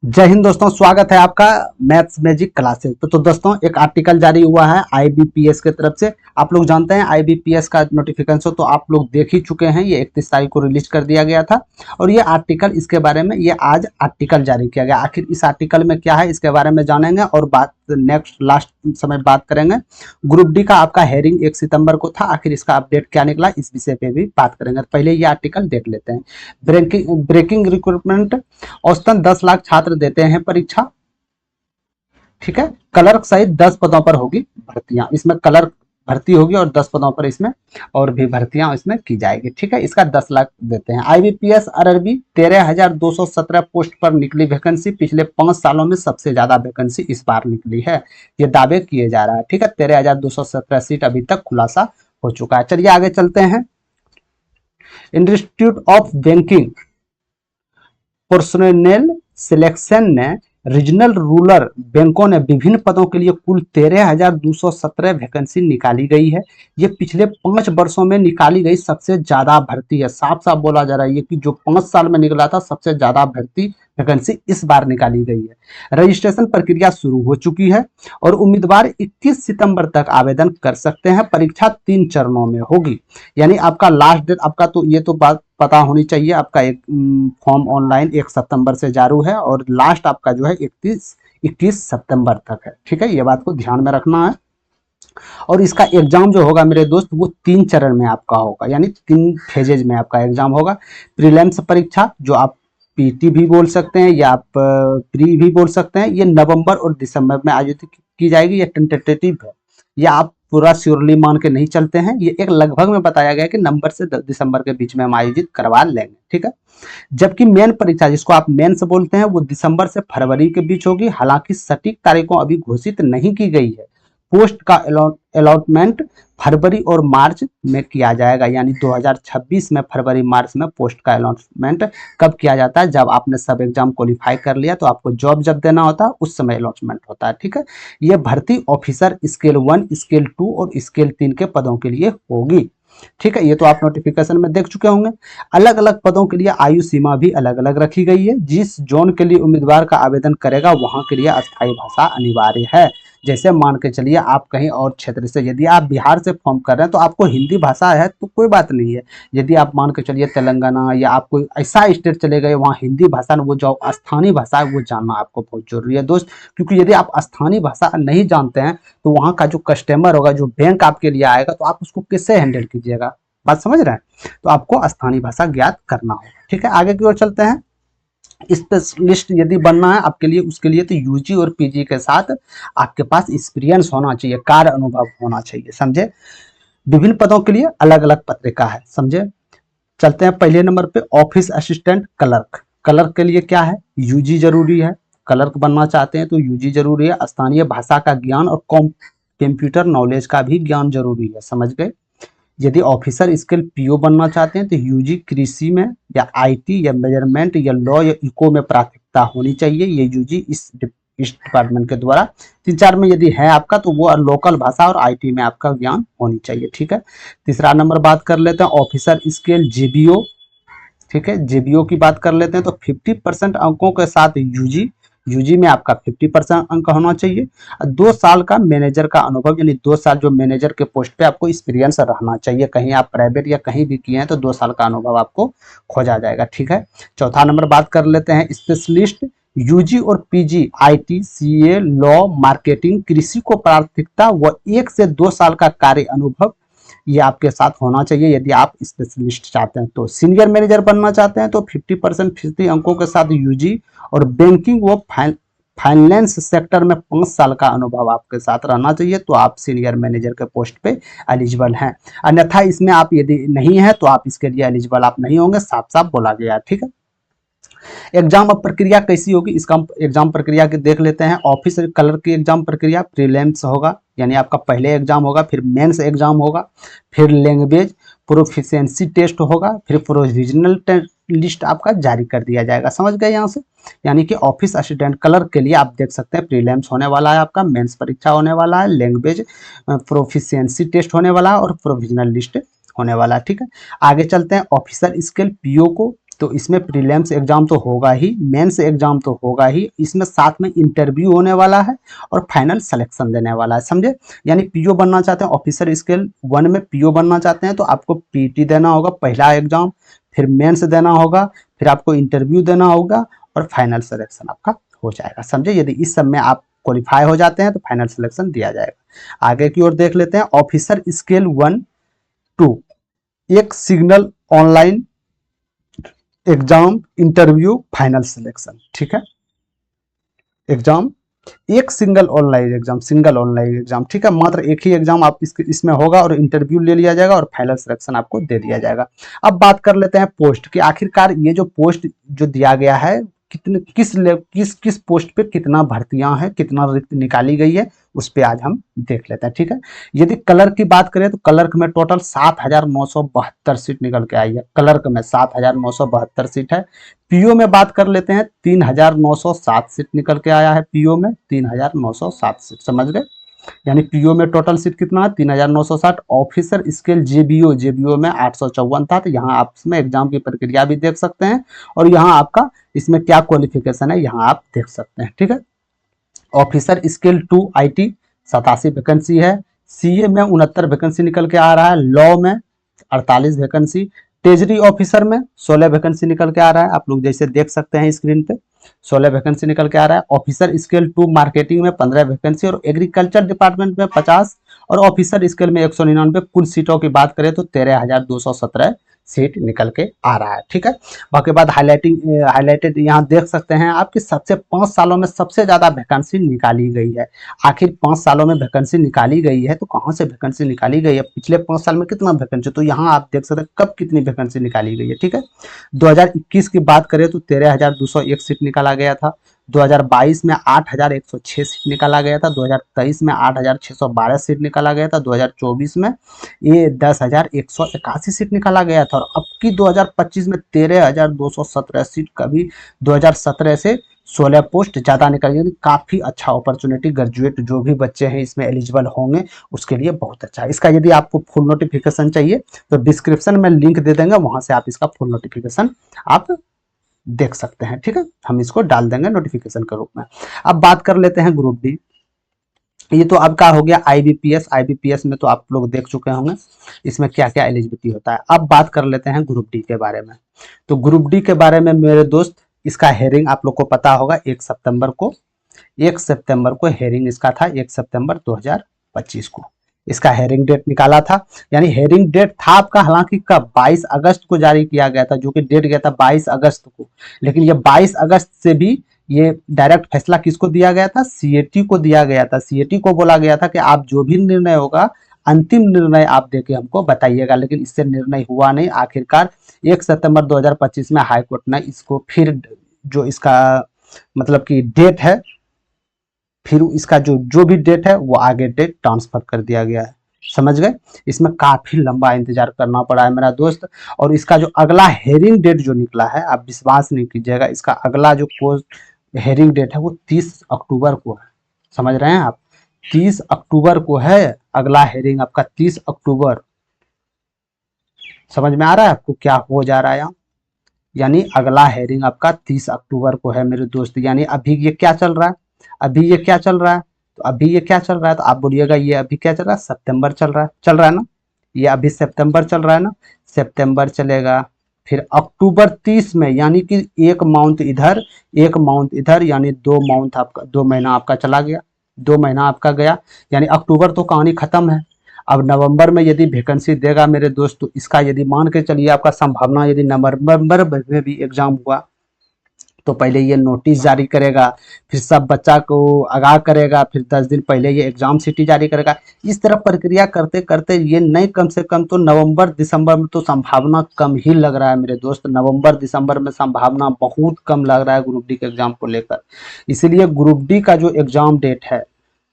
जय हिंद दोस्तों, स्वागत है आपका मैथ्स मैजिक क्लासेस। तो दोस्तों एक आर्टिकल जारी हुआ है आईबीपीएस की तरफ से। आप लोग जानते हैं आईबीपीएस का नोटिफिकेशन तो आप लोग देख ही चुके हैं। ये 31 तारीख को रिलीज कर दिया गया था और ये आर्टिकल, इसके बारे में ये आज आर्टिकल जारी किया गया। आखिर इस आर्टिकल में क्या है इसके बारे में जानेंगे और बात नेक्स्ट लास्ट समय बात करेंगे। ग्रुप डी का आपका हेयरिंग 1 सितंबर को था, आखिर इसका अपडेट क्या निकला इस विषय पे भी बात करेंगे। पहले ये आर्टिकल देख लेते हैं। ब्रेकिंग रिक्रूटमेंट, औसतन 10 लाख छात्र देते हैं परीक्षा। ठीक है, क्लर्क सहित 10 पदों पर होगी भर्तियां। इसमें क्लर्क भर्ती होगी और 10 पदों पर इसमें और भी भर्तियां इसमें की जाएगी। ठीक है, इसका 10 लाख देते हैं। आईबीपीएस आरआरबी 13,217 पोस्ट पर निकली वैकेंसी। पिछले 5 सालों में सबसे ज्यादा वैकेंसी इस बार निकली है, ये दावे किए जा रहा है। ठीक है, 13,217 सीट अभी तक खुलासा हो चुका है। चलिए आगे चलते हैं। Institute of banking personal selection ने रीजनल रूरल बैंकों ने विभिन्न पदों के लिए कुल 13,217 वैकेंसी निकाली गई है। ये पिछले 5 वर्षों में निकाली गई सबसे ज्यादा भर्ती है। साफ साफ बोला जा रहा है कि जो 5 साल में निकला था सबसे ज्यादा भर्ती वैकेंसी इस बार निकाली गई है। रजिस्ट्रेशन प्रक्रिया शुरू हो चुकी है और उम्मीदवार 21 सितंबर तक आवेदन कर सकते हैं। परीक्षा 3 चरणों में होगी, यानी आपका लास्ट डेट आपका तो ये तो बात पता होनी चाहिए। आपका एक फॉर्म ऑनलाइन 1 सितंबर से जारी है और लास्ट आपका जो है 21 सितंबर तक है। ठीक है, ये बात को ध्यान में रखना है। और इसका एग्जाम जो होगा मेरे दोस्त वो 3 चरण में आपका होगा, यानी 3 फेजेज में आपका एग्जाम होगा। प्रीलिम्स परीक्षा जो आप पीटी भी बोल सकते हैं या आप प्री भी बोल सकते हैं, ये नवंबर और दिसंबर में आयोजित की जाएगी। ये टेंटेटिव है, या आप पूरा श्योरली मान के नहीं चलते हैं। ये एक लगभग में बताया गया है कि नवंबर से दिसंबर के बीच में हम आयोजित करवा लेंगे। ठीक है, जबकि मेन परीक्षा जिसको आप मेंस बोलते हैं वो दिसंबर से फरवरी के बीच होगी। हालांकि सटीक तारीखों अभी घोषित नहीं की गई है। पोस्ट का अलॉटमेंट फरवरी और मार्च में किया जाएगा, यानी 2026 में फरवरी मार्च में पोस्ट का अलॉटमेंट कब किया जाता है? जब आपने सब एग्जाम क्वालिफाई कर लिया तो आपको जॉब जब देना होता है उस समय अलॉटमेंट होता है। ठीक है, ये भर्ती ऑफिसर स्केल 1, स्केल 2 और स्केल 3 के पदों के लिए होगी। ठीक है, ये तो आप नोटिफिकेशन में देख चुके होंगे। अलग अलग पदों के लिए आयु सीमा भी अलग अलग रखी गई है। जिस जोन के लिए उम्मीदवार का आवेदन करेगा वहां के लिए अस्थायी भाषा अनिवार्य है। जैसे मान के चलिए आप कहीं और क्षेत्र से, यदि आप बिहार से फॉर्म कर रहे हैं तो आपको हिंदी भाषा है तो कोई बात नहीं है। यदि आप मान के चलिए तेलंगाना या आप कोई ऐसा स्टेट चले गए वहाँ हिंदी भाषा वो जो स्थानीय भाषा है वो जानना आपको बहुत जरूरी है दोस्त। क्योंकि यदि आप स्थानीय भाषा नहीं जानते हैं तो वहाँ का जो कस्टमर होगा, जो बैंक आपके लिए आएगा, तो आप उसको कैसे हैंडल कीजिएगा? बात समझ रहे हैं? तो आपको स्थानीय भाषा ज्ञात करना होगा। ठीक है, आगे की ओर चलते हैं। स्पेशलिस्ट यदि बनना है आपके लिए, उसके लिए तो यूजी और पीजी के साथ आपके पास एक्सपीरियंस होना चाहिए, कार्य अनुभव होना चाहिए। समझे? विभिन्न पदों के लिए अलग अलग पत्रिका है। समझे? चलते हैं पहले नंबर पे ऑफिस असिस्टेंट क्लर्क। क्लर्क के लिए क्या है? यूजी जरूरी है। क्लर्क बनना चाहते हैं तो यूजी जरूरी है। स्थानीय भाषा का ज्ञान और कंप्यूटर नॉलेज का भी ज्ञान जरूरी है। समझ गए? यदि ऑफिसर स्किल पीओ बनना चाहते हैं तो यूजी कृषि में या आईटी या मेजरमेंट या लॉ या इको में प्राथमिकता होनी चाहिए। ये यूजी इस डिपार्टमेंट के द्वारा 3-4 में यदि है आपका तो वो लोकल भाषा और आईटी में आपका ज्ञान होनी चाहिए। ठीक है, तीसरा नंबर बात कर लेते हैं ऑफिसर स्किल जेबीओ। ठीक है, जेबीओ की बात कर लेते हैं तो 50% अंकों के साथ यूजी, यूजी में आपका 50% अंक होना चाहिए। 2 साल का मैनेजर का अनुभव, यानी 2 साल जो मैनेजर के पोस्ट पे आपको एक्सपीरियंस रहना चाहिए। कहीं आप प्राइवेट या कहीं भी किए हैं तो 2 साल का अनुभव आपको खोजा जाएगा। ठीक है, चौथा नंबर बात कर लेते हैं स्पेशलिस्ट यूजी और PG IT, CA, law, marketing, कृषि को प्राथमिकता व 1 से 2 साल का कार्य अनुभव ये आपके साथ होना चाहिए यदि आप स्पेशलिस्ट चाहते हैं। तो सीनियर मैनेजर बनना चाहते हैं तो 50% फीसदी अंकों के साथ यूजी और बैंकिंग व फाइनेंस सेक्टर में 5 साल का अनुभव आपके साथ रहना चाहिए, तो आप सीनियर मैनेजर के पोस्ट पे एलिजिबल हैं। अन्यथा इसमें आप यदि नहीं है तो आप इसके लिए एलिजिबल आप नहीं होंगे, साफ साफ बोला गया। ठीक है, एग्जाम प्रक्रिया कैसी होगी? इसका एग्जाम प्रक्रिया के देख लेते हैं। ऑफिस कलर की एग्जाम प्रक्रिया प्रीलिम्स होगा, यानी आपका पहले एग्जाम होगा, फिर मेंस एग्जाम होगा, फिर लैंग्वेज प्रोफिशिएंसी टेस्ट होगा, फिर प्रोविजनल लिस्ट आपका जारी कर दिया जाएगा। समझ गए यहाँ से? यानी कि ऑफिस असिस्टेंट क्लर्क के लिए आप देख सकते हैं प्रीलिम्स होने वाला है, आपका मेंस परीक्षा होने वाला है, लैंग्वेज प्रोफिशिएंसी टेस्ट होने वाला है और प्रोविजनल लिस्ट होने वाला है। ठीक है, आगे चलते हैं। ऑफिसर स्किल पीओ को तो इसमें प्रीलिम्स एग्जाम तो होगा ही, मेंस एग्जाम तो होगा ही, इसमें साथ में इंटरव्यू होने वाला है और फाइनल सिलेक्शन देने वाला है, समझे। यानी पीओ बनना चाहते हैं, ऑफिसर स्केल 1 में पीओ बनना चाहते हैं तो आपको पीटी देना होगा पहला एग्जाम, फिर मेंस देना होगा, फिर आपको इंटरव्यू देना होगा और फाइनल सिलेक्शन आपका हो जाएगा, समझे। यदि इस सब में आप क्वालिफाई हो जाते हैं तो फाइनल सिलेक्शन दिया जाएगा। आगे की ओर देख लेते हैं, ऑफिसर स्केल 1 2, एक signal online exam, interview, final selection, ठीक है। एग्जाम एक single online exam, single online exam, ठीक है। मात्र एक ही एग्जाम आप इसमें होगा और इंटरव्यू ले लिया जाएगा और फाइनल सिलेक्शन आपको दे दिया जाएगा। अब बात कर लेते हैं पोस्ट की, आखिरकार ये जो पोस्ट जो दिया गया है, कितने किस किस पोस्ट पे कितना भर्तियां हैं, कितना रिक्त निकाली गई है, उस पे आज हम देख लेते हैं, ठीक है। यदि क्लर्क की बात करें तो क्लर्क में टोटल 7,972 सीट निकल के आई है, क्लर्क में 7,972 सीट है। पीओ में बात कर लेते हैं, 3,907 सीट निकल के आया है, पीओ में 3,907 सीट, समझ गए। यानी पीओ में टोटल सीट कितना है, 3,960। ऑफिसर स्केल जेबीओ में 854 था, तो यहाँ आप इसमें एग्जाम की प्रक्रिया भी देख सकते हैं और यहाँ आपका इसमें क्या क्वालिफिकेशन है यहाँ आप देख सकते हैं, ठीक है। ऑफिसर स्केल 2 आईटी 87 वैकेंसी है, सीए में 69 वैकेंसी निकल के आ रहा है, लॉ में 48 वैकेंसी, ट्रेजरी ऑफिसर में 16 वैकेंसी निकल के आ रहा है, आप लोग जैसे देख सकते हैं स्क्रीन पे 16 वैकेंसी निकल के आ रहा है। ऑफिसर स्केल 2 मार्केटिंग में 15 वैकेंसी और एग्रीकल्चर डिपार्टमेंट में 50 और ऑफिसर स्केल में 199। कुल सीटों की बात करें तो 13,217 सीट निकल के आ रहा है, ठीक है। बाकी बात हाईलाइटेड यहाँ देख सकते हैं आपकी सबसे 5 सालों में सबसे ज्यादा वैकेंसी निकाली गई है। आखिर 5 सालों में वैकेंसी निकाली गई है तो कहाँ से वैकेंसी निकाली गई है, पिछले 5 साल में कितना वैकेंसी, तो यहाँ आप देख सकते हैं कब कितनी वैकेंसी निकाली गई है, ठीक है। 2021 की बात करें तो 13,201 सीट निकाला गया था, 2022 में 8,106 सीट निकाला गया था, 2023 में 8,612 सीट निकाला गया था, 2024 में ये 10,181 सीट निकाला गया था और अब की 2025 में 13,217 सीट का भी 2017 से 16 पोस्ट ज़्यादा निकल गई। काफ़ी अच्छा अपॉर्चुनिटी, ग्रेजुएट जो भी बच्चे हैं इसमें एलिजिबल होंगे उसके लिए बहुत अच्छा है। इसका यदि आपको फुल नोटिफिकेशन चाहिए तो डिस्क्रिप्शन में लिंक दे देंगे, वहाँ से आप इसका फुल नोटिफिकेशन आप देख सकते हैं, ठीक है। हम इसको डाल देंगे नोटिफिकेशन के रूप में। अब बात कर लेते हैं ग्रुप डी। ये तो आपका हो गया आईबीपीएस में तो आप लोग देख चुके होंगे इसमें क्या क्या एलिजिबिलिटी होता है। अब बात कर लेते हैं ग्रुप डी के बारे में। तो ग्रुप डी के बारे में मेरे दोस्त, इसका हेयरिंग आप लोग को पता होगा 1 सितंबर को हेयरिंग इसका था, 1 सितंबर 2025 को इसका हेयरिंग डेट निकाला था। यानी हेयरिंग डेट था आपका हालांकि कब, 22 अगस्त को जारी किया गया था, जो कि डेट गया था 22 अगस्त को, लेकिन ये 22 अगस्त से भी ये डायरेक्ट फैसला किसको दिया गया था, सीएटी को दिया गया था। सीएटी को बोला गया था कि आप जो भी निर्णय होगा अंतिम निर्णय आप देके हमको बताइएगा, लेकिन इससे निर्णय हुआ नहीं। आखिरकार 1 सितंबर 2025 में हाईकोर्ट ने इसको फिर जो इसका मतलब कि डेट है, फिर इसका जो भी डेट है वो आगे डेट ट्रांसफर कर दिया गया है, समझ गए। इसमें काफी लंबा इंतजार करना पड़ा है मेरा दोस्त। और इसका जो अगला हेयरिंग डेट जो निकला है, आप विश्वास नहीं कीजिएगा, इसका अगला जो हेयरिंग डेट है वो 30 अक्टूबर को है, समझ रहे हैं आप, 30 अक्टूबर को है अगला हेयरिंग आपका, 30 अक्टूबर। समझ में आ रहा है आपको क्या हो जा रहा है यहाँ, यानी अगला हेयरिंग आपका 30 अक्टूबर को है मेरे दोस्त। यानी अभी ये क्या चल रहा है, अभी ये क्या चल रहा है, तो अभी ये क्या चल रहा है, तो आप बोलिएगा ये अभी क्या चल रहा है, सितंबर चल रहा है ना, ये अभी सितंबर चल रहा है ना, सितंबर चलेगा, फिर अक्टूबर 30 में, यानी कि एक माउंट इधर एक माउंट इधर, यानी 2 माउंट आपका, 2 महीना आपका चला गया, 2 महीना आपका गया, यानी अक्टूबर तो कहानी खत्म है। अब नवंबर में यदि वैकेंसी देगा मेरे दोस्त, तो इसका यदि मान के चलिए आपका संभावना, यदि नवंबर में भी एग्जाम हुआ तो पहले ये नोटिस जारी करेगा, फिर सब बच्चा को आगाह करेगा, फिर 10 दिन पहले ये एग्जाम सिटी जारी करेगा। इस तरह प्रक्रिया करते करते ये नहीं, कम से कम तो नवंबर दिसंबर में तो संभावना कम ही लग रहा है मेरे दोस्त, नवंबर दिसंबर में संभावना बहुत कम लग रहा है ग्रुप डी के एग्जाम को लेकर। इसीलिए ग्रुप डी का जो एग्जाम डेट है,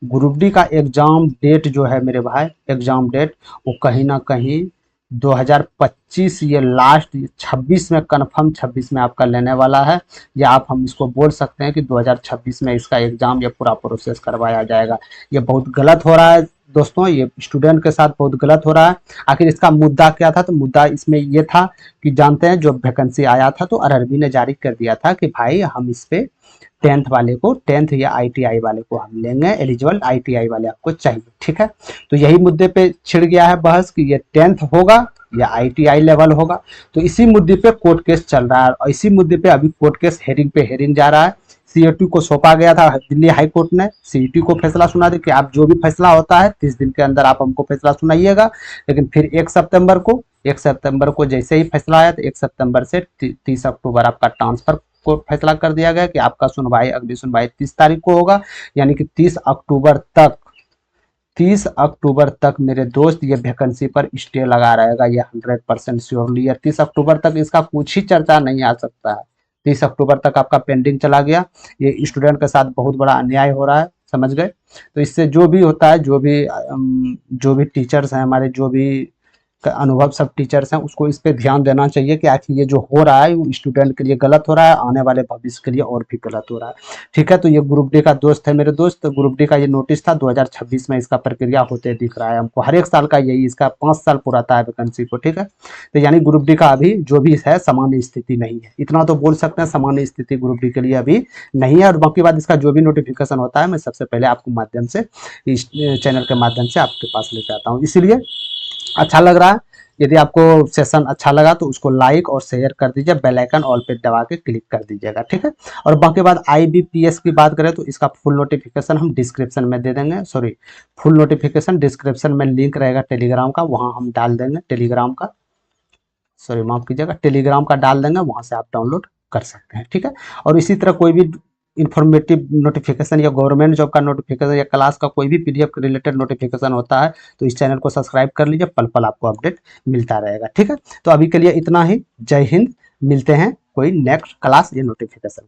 ग्रुप डी का एग्जाम डेट जो है मेरे भाई, एग्जाम डेट वो कहीं ना कहीं 2025 ये लास्ट 26 में कन्फर्म 26 में आपका लेने वाला है, या आप हम इसको बोल सकते हैं कि 2026 में इसका एग्ज़ाम ये पूरा प्रोसेस करवाया जाएगा। ये बहुत गलत हो रहा है दोस्तों, ये स्टूडेंट के साथ बहुत गलत हो रहा है। आखिर इसका मुद्दा क्या था? तो मुद्दा इसमें ये था कि जानते हैं, जो वैकेंसी आया था तो आरआरबी ने जारी कर दिया था कि भाई हम इस पे 10th वाले को, 10th या आईटीआई वाले को हम लेंगे, एलिजिबल आईटीआई वाले आपको चाहिए, ठीक है। तो यही मुद्दे पे छिड़ गया है बहस कि ये 10th होगा या आईटीआई लेवल होगा। तो इसी मुद्दे पे कोर्ट केस चल रहा है, और इसी मुद्दे पे अभी कोर्ट केस हेरिंग पे हेरिंग जा रहा है। सीईटी को सौंपा गया था दिल्ली हाई कोर्ट ने, सीईटी को फैसला सुना दे कि आप जो भी फैसला होता है 30 दिन के अंदर आप हमको फैसला सुनाइएगा। लेकिन फिर 1 सितंबर को जैसे ही फैसला आया तो 1 सितंबर से 30 अक्टूबर आपका ट्रांसफर को फैसला कर दिया गया कि आपका सुनवाई, अगली सुनवाई 30 तारीख को होगा। यानी कि 30 अक्टूबर तक मेरे दोस्त ये वैकेंसी पर स्टे लगा रहेगा, ये 100% श्योरली है। 30 अक्टूबर तक इसका कुछ ही चर्चा नहीं आ सकता है। 30 अक्टूबर तक आपका पेंडिंग चला गया। ये स्टूडेंट के साथ बहुत बड़ा अन्याय हो रहा है, समझ गए। तो इससे जो भी होता है, जो भी टीचर्स हैं हमारे, जो भी अनुभव सब टीचर्स हैं, उसको इस पे ध्यान देना चाहिए कि आखिर ये जो हो रहा है वो स्टूडेंट के लिए गलत हो रहा है, आने वाले भविष्य के लिए और भी गलत हो रहा है, ठीक है। तो ये ग्रुप डी का दोस्त है मेरे दोस्त, ग्रुप डी का ये नोटिस था 2026 में इसका प्रक्रिया होते दिख रहा है हमको। हर एक साल का यही, इसका 5 साल पुराता है वैकेंसी को, ठीक है। तो यानी ग्रुप डी का अभी जो भी है सामान्य स्थिति नहीं है, इतना तो बोल सकते हैं, सामान्य स्थिति ग्रुप डी के लिए अभी नहीं है। और बाकी बात, इसका जो भी नोटिफिकेशन होता है मैं सबसे पहले आपको माध्यम से, इस चैनल के माध्यम से आपके पास लेके आता हूँ। इसीलिए अच्छा लग रहा है, यदि आपको सेशन अच्छा लगा तो उसको लाइक और शेयर कर दीजिए, बेल आइकन ऑल पे दबा के क्लिक कर दीजिएगा, ठीक है। और बाकी बात, आईबीपीएस की बात करें तो इसका फुल नोटिफिकेशन हम डिस्क्रिप्शन में दे देंगे, सॉरी, फुल नोटिफिकेशन डिस्क्रिप्शन में लिंक रहेगा टेलीग्राम का, वहाँ हम डाल देंगे टेलीग्राम का, सॉरी माफ कीजिएगा, टेलीग्राम का डाल देंगे, वहाँ से आप डाउनलोड कर सकते हैं, ठीक है। और इसी तरह कोई भी इन्फॉर्मेटिव नोटिफिकेशन या गवर्नमेंट जॉब का नोटिफिकेशन या क्लास का कोई भी पीडीएफ रिलेटेड नोटिफिकेशन होता है तो इस चैनल को सब्सक्राइब कर लीजिए, पल पल आपको अपडेट मिलता रहेगा, ठीक है। तो अभी के लिए इतना ही, जय हिंद, मिलते हैं कोई नेक्स्ट क्लास या नोटिफिकेशन।